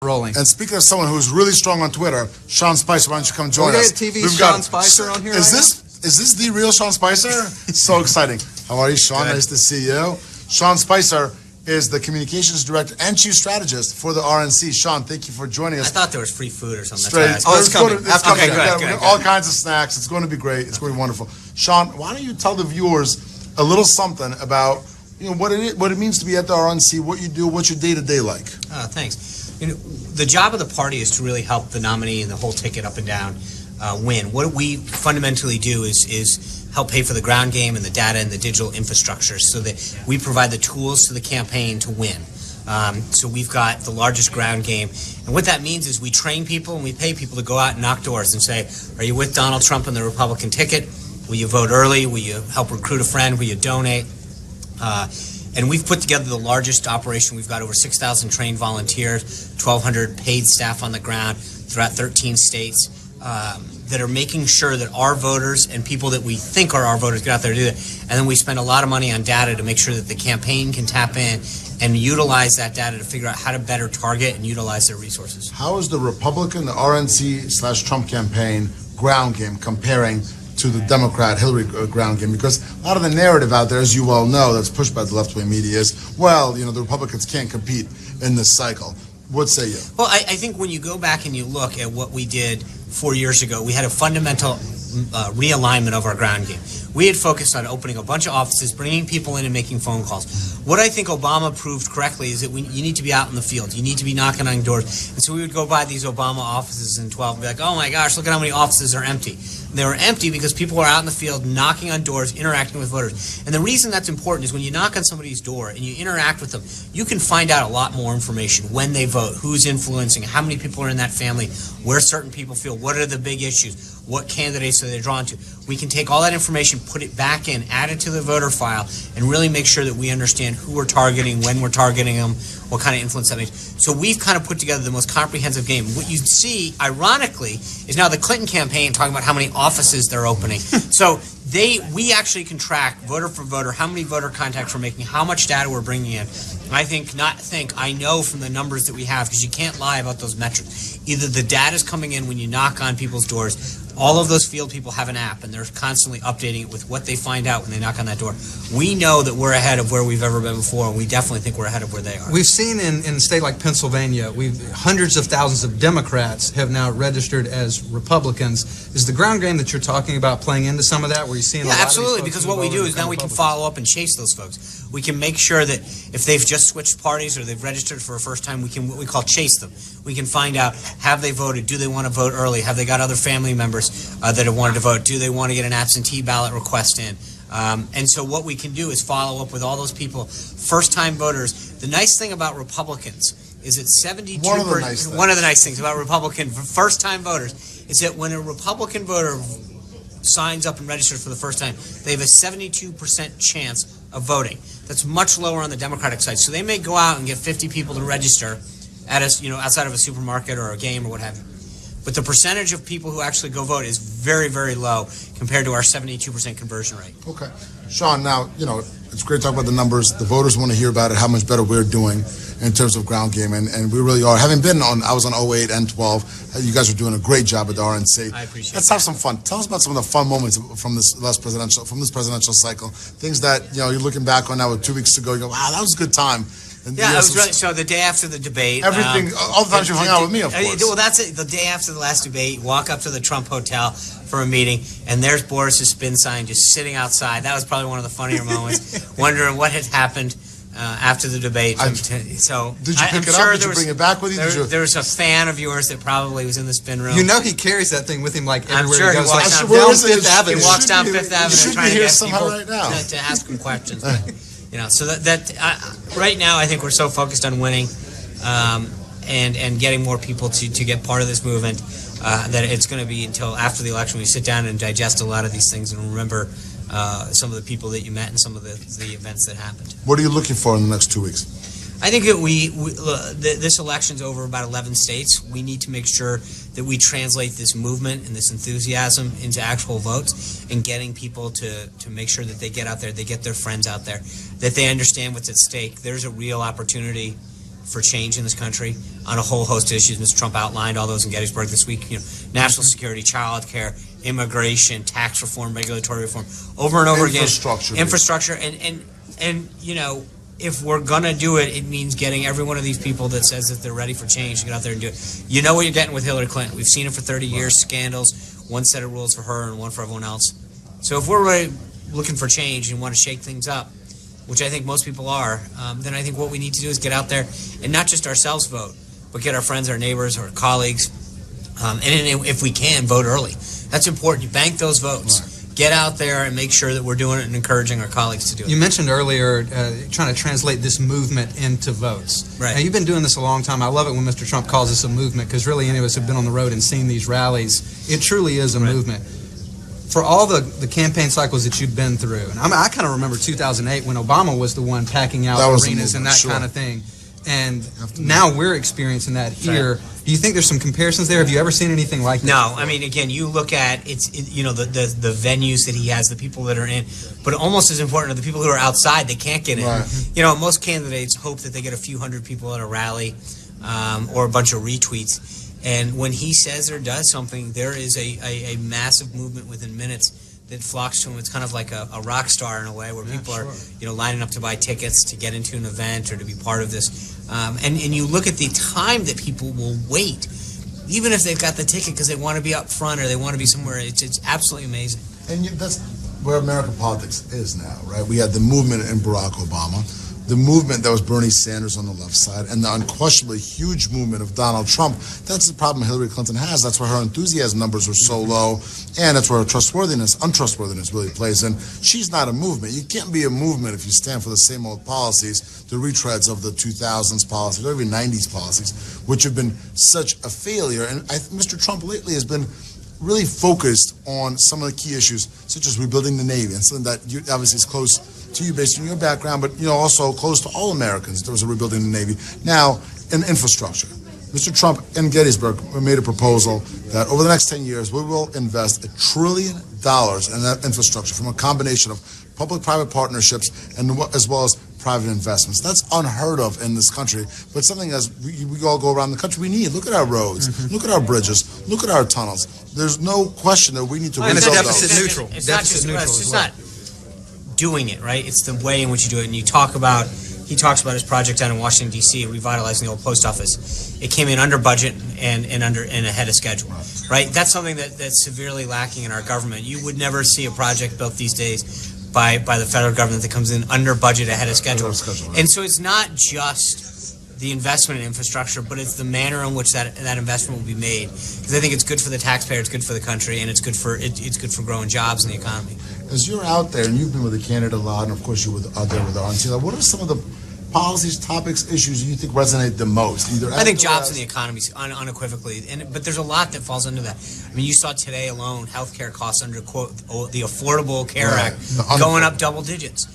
Rolling. And speaking of someone who's really strong on Twitter, Sean Spicer, why don't you come join us? TV Sean Spicer on here Is this the real Sean Spicer? So exciting. How are you, Sean? Good. Nice to see you. Sean Spicer is the communications director and chief strategist for the RNC. Sean, thank you for joining us. I thought there was free food or something. Straight. It's coming. It's coming. Okay, good. All kinds of snacks. It's going to be great. It's going to be wonderful. Sean, why don't you tell the viewers a little something about what it means to be at the RNC, what you do, what's your day-to-day like? Thanks. The job of the party is to really help the nominee and the whole ticket up and down win. What we fundamentally do is help pay for the ground game and the data and the digital infrastructure so that we provide the tools to the campaign to win. So we've got the largest ground game. And what that means is we train people and we pay people to go out and knock doors and say, are you with Donald Trump and the Republican ticket? Will you vote early? Will you help recruit a friend? Will you donate? And we've put together the largest operation. We've got over 6,000 trained volunteers, 1,200 paid staff on the ground throughout 13 states that are making sure that our voters and people that we think are our voters get out there to do it. And then we spend a lot of money on data to make sure that the campaign can tap in and utilize that data to figure out how to better target and utilize their resources. How is the Republican, the RNC/Trump campaign ground game comparing to the Democrat Hillary ground game? Because a lot of the narrative out there, as you well know, that's pushed by the left-wing media is, well, the Republicans can't compete in this cycle. What say you? Well, I think when you go back and you look at what we did 4 years ago, we had a fundamental realignment of our ground game. We had focused on opening a bunch of offices, bringing people in and making phone calls. What I think Obama proved correctly is that you need to be out in the field. You need to be knocking on doors. And so we would go by these Obama offices in 12 and be like, oh my gosh, look at how many offices are empty. And they were empty because people were out in the field knocking on doors, interacting with voters. And the reason that's important is when you knock on somebody's door and you interact with them, you can find out a lot more information when they vote, who's influencing, how many people are in that family, where certain people feel, what are the big issues, what candidates are they drawn to. We can take all that information, put it back in, add it to the voter file, and really make sure that we understand who we're targeting, when we're targeting them, what kind of influence that makes. So we've kind of put together the most comprehensive game. What you see, ironically, is now the Clinton campaign talking about how many offices they're opening. So we actually can track voter for voter, how many voter contacts we're making, how much data we're bringing in. I know from the numbers that we have, because you can't lie about those metrics. Either the data's coming in when you knock on people's doors. All of those field people have an app, and they're constantly updating it with what they find out when they knock on that door. We know that we're ahead of where we've ever been before, and we definitely think we're ahead of where they are. We've seen in a state like Pennsylvania, hundreds of thousands of Democrats have now registered as Republicans. Is the ground game that you're talking about playing into some of that, where you're seeing a lot absolutely, of these folks because what we do is now we can follow up and chase those folks. We can make sure that if they've just switched parties or they've registered for a first time, we can what we call chase them. We can find out, have they voted? Do they want to vote early? Have they got other family members that have wanted to vote? Do they want to get an absentee ballot request in? And so what we can do is follow up with all those people, first-time voters. The nice thing about Republicans is that 72%. One of the nice things about Republican first-time voters is that when a Republican voter signs up and registers for the first time, they have a 72% chance of voting. That's much lower on the Democratic side. So they may go out and get 50 people to register at outside of a supermarket or a game or what have you. But the percentage of people who actually go vote is very, very low compared to our 72% conversion rate. Okay. Sean, now, it's great to talk about the numbers. The voters want to hear about it, how much better we're doing in terms of ground game, and we really are. Having been I was on 08 and 12, you guys are doing a great job at the RNC. I appreciate it. Let's have some fun. Tell us about some of the fun moments from this presidential cycle. Things that, you're looking back on now 2 weeks ago, you go, wow, that was a good time. And yeah, it was really, so the day after the debate. Everything, all the times you hung out with me, of course. Well, that's it. The day after the last debate, you walk up to the Trump Hotel for a meeting, and there's Boris's spin sign just sitting outside. That was probably one of the funnier moments, wondering what had happened after the debate. So did you pick it up? Did you bring it back with you? There was a fan of yours that probably was in the spin room. He carries that thing with him everywhere I'm sure he goes. Down Fifth Avenue. He walks down Fifth Avenue trying to get people right now. to ask him questions. So right now I think we're so focused on winning and getting more people to get part of this movement that it's going to be until after the election we sit down and digest a lot of these things and remember some of the people that you met and some of the events that happened. What are you looking for in the next 2 weeks? I think that this election's over about 11 states. We need to make sure that we translate this movement and this enthusiasm into actual votes and getting people to make sure that they get out there, they get their friends out there, that they understand what's at stake. There's a real opportunity for change in this country on a whole host of issues. Mr. Trump outlined all those in Gettysburg this week. National security, child care, immigration, tax reform, regulatory reform, over and over again. Infrastructure. And if we're gonna do it, it means getting every one of these people that says that they're ready for change to get out there and do it. You know what you're getting with Hillary Clinton. We've seen it for 30 years, scandals, one set of rules for her and one for everyone else. So if we're really looking for change and want to shake things up, which I think most people are, then I think what we need to do is get out there and not just ourselves vote, but get our friends, our neighbors, our colleagues, and if we can, vote early. That's important. You bank those votes. Right. Get out there and make sure that we're doing it and encouraging our colleagues to do it. You mentioned earlier trying to translate this movement into votes. Right. Now, you've been doing this a long time. I love it when Mr. Trump calls this a movement, because really any of us have been on the road and seen these rallies. It truly is a movement. For all the campaign cycles that you've been through, and I kind of remember 2008 when Obama was the one packing out arenas and that kind of thing. And now we're experiencing that here. Right. Do you think there's some comparisons there? Have you ever seen anything like that? No, I mean, again, you look at the venues that he has, the people that are in, but almost as important are the people who are outside that can't get in. Right. Most candidates hope that they get a few hundred people at a rally or a bunch of retweets. And when he says or does something, there is a massive movement within minutes that flocks to him. It's kind of like a rock star in a way, where people are lining up to buy tickets to get into an event or to be part of this. And you look at the time that people will wait, even if they've got the ticket, because they want to be up front or they want to be somewhere. It's absolutely amazing. And that's where American politics is now, right? We had the movement in Barack Obama, the movement that was Bernie Sanders on the left side, and the unquestionably huge movement of Donald Trump. That's the problem Hillary Clinton has. That's why her enthusiasm numbers are so low, and that's where her untrustworthiness really plays in. She's not a movement. You can't be a movement if you stand for the same old policies, the retreads of the 2000s policies, or even 90s policies, which have been such a failure. And Mr. Trump lately has been really focused on some of the key issues, such as rebuilding the Navy, and something that obviously is close to you based on your background, but also close to all Americans. There was a rebuilding the Navy. Now, in infrastructure, Mr. Trump in Gettysburg made a proposal that over the next 10 years, we will invest $1 trillion in that infrastructure from a combination of public-private partnerships and as well as private investments. That's unheard of in this country, but something as we all go around the country, we need. Look at our roads, look at our bridges, look at our tunnels. There's no question that we need to rebuild those. And it's deficit neutral. It's just not doing it, right? It's the way in which you do it. And he talks about his project down in Washington, D.C., revitalizing the old post office. It came in under budget and ahead of schedule, right? That's something that's severely lacking in our government. You would never see a project built these days by the federal government that comes in under budget, ahead of schedule. Right. And so it's not just the investment in infrastructure, but it's the manner in which that investment will be made. Because I think it's good for the taxpayer, it's good for the country, and it's good for growing jobs in the economy. As you're out there, and you've been with the candidate a lot, and of course you were out there with the RNC, what are some of the policies, topics, issues you think resonate the most? I think jobs in the economy, unequivocally, but there's a lot that falls under that. I mean, you saw today alone, healthcare costs under quote the Affordable Care Act going up double digits.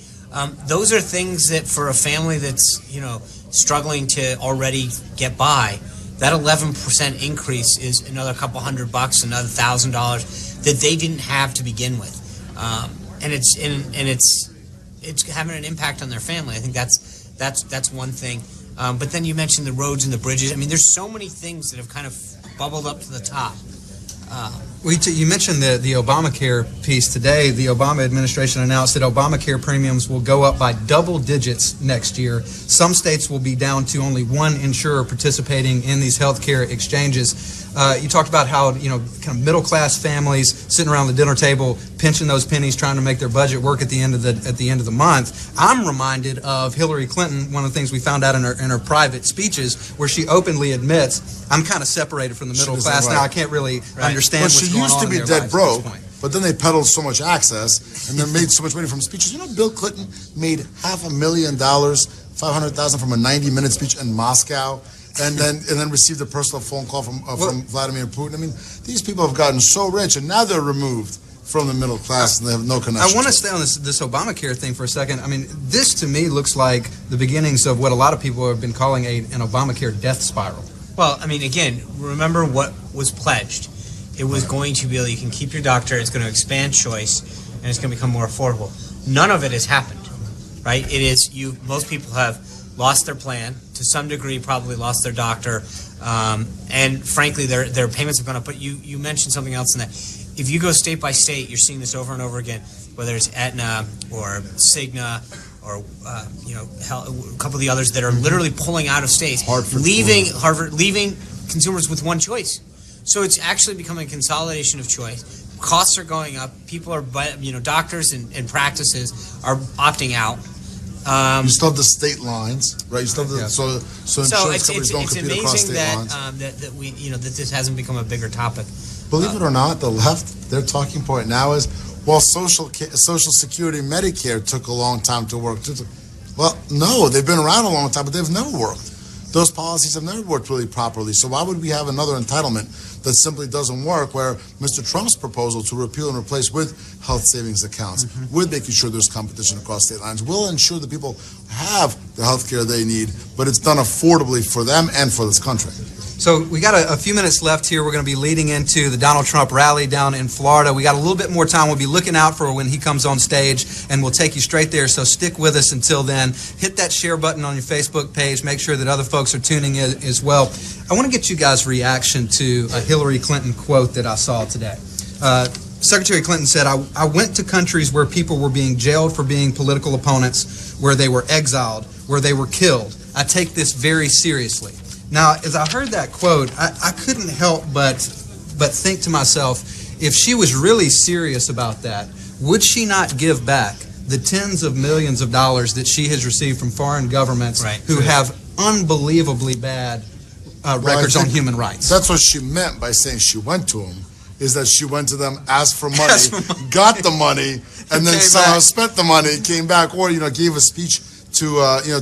Those are things that for a family that's struggling to already get by, that 11% increase is another couple $100, another $1,000 that they didn't have to begin with, and it's having an impact on their family. I think that's one thing. But then you mentioned the roads and the bridges. I mean, there's so many things that have kind of bubbled up to the top. You mentioned the Obamacare piece today. The Obama administration announced that Obamacare premiums will go up by double digits next year. Some states will be down to only one insurer participating in these healthcare exchanges. You talked about how kind of middle-class families sitting around the dinner table pinching those pennies, trying to make their budget work at the end of the month. I'm reminded of Hillary Clinton. One of the things we found out in her private speeches, where she openly admits, "I'm kind of separated from the middle class now. I can't really understand what's going on." She used to be dead broke, but then they peddled so much access and then made so much money from speeches. Bill Clinton made $500,000, $500,000 from a 90-minute speech in Moscow. And then received a personal phone call from Vladimir Putin. I mean, these people have gotten so rich, and now they're removed from the middle class, and they have no connection. I want to stay on this Obamacare thing for a second. I mean, this to me looks like the beginnings of what a lot of people have been calling an Obamacare death spiral. Well, I mean, again, remember what was pledged. It was going to be you can keep your doctor, it's going to expand choice, and it's going to become more affordable. None of it has happened, right? Most people have lost their plan, to some degree probably lost their doctor, and frankly their payments have gone up. But you mentioned something else in that. If you go state by state, you're seeing this over and over again, whether it's Aetna or Cigna or a couple of the others that are literally pulling out of states, leaving consumers with one choice. So it's actually becoming a consolidation of choice. Costs are going up. People are, doctors and practices are opting out. You still have the state lines, right? You still have the, so insurance companies don't compete across state lines. That this hasn't become a bigger topic. Believe it or not, the left, their talking point now is, well, Social Security, Medicare took a long time to work. Well, no, they've been around a long time, but they've never worked. Those policies have never worked really properly. So why would we have another entitlement that simply doesn't work, where Mr. Trump's proposal to repeal and replace with health savings accounts, with making sure there's competition across state lines, will ensure that people have the health care they need, but it's done affordably for them and for this country. So we got a few minutes left here. We're going to be leading into the Donald Trump rally down in Florida. We got a little bit more time. We'll be looking out for when he comes on stage, and we'll take you straight there. So stick with us until then. Hit that share button on your Facebook page. Make sure that other folks are tuning in as well. I want to get you guys' reaction to a Hillary Clinton quote that I saw today. Secretary Clinton said, I went to countries where people were being jailed for being political opponents, where they were exiled, where they were killed. I take this very seriously. Now, as I heard that quote, I couldn't help but think to myself, if she was really serious about that, would she not give back the tens of millions of dollars that she has received from foreign governments who have unbelievably bad records on human rights? That's what she meant by saying she went to them, is that she went to them, asked for money, got the money, and then somehow spent the money, came back, or gave a speech to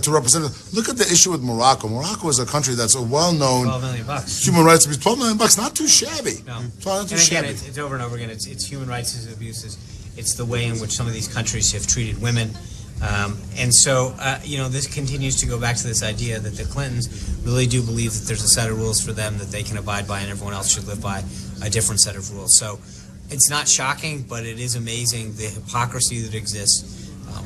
represent. Look at the issue with Morocco. Morocco is a country that's a well-known $12 million human rights abuse. $12 million, not too shabby. No. Not too shabby. Again, it's over and over again. It's human rights abuses. It's the way in which some of these countries have treated women. And so, this continues to go back to this idea that the Clintons really do believe that there's a set of rules for them that they can abide by, and everyone else should live by a different set of rules. So it's not shocking, but it is amazing the hypocrisy that exists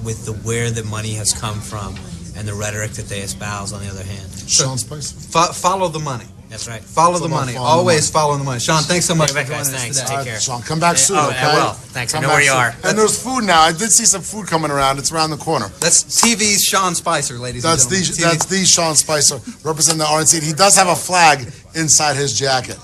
with where the money has come from and the rhetoric that they espouse on the other hand. Sean Spicer. Follow the money. That's right. Follow the money. Always follow the money. Sean, thanks so much for joining us Thanks. today. Take care. Sean, come back soon, okay? I will. Thanks. I know where you are. And there's food now. I did see some food coming around. It's around the corner. That's TV's Sean Spicer, ladies and gentlemen. That's the Sean Spicer, representing the RNC. He does have a flag inside his jacket.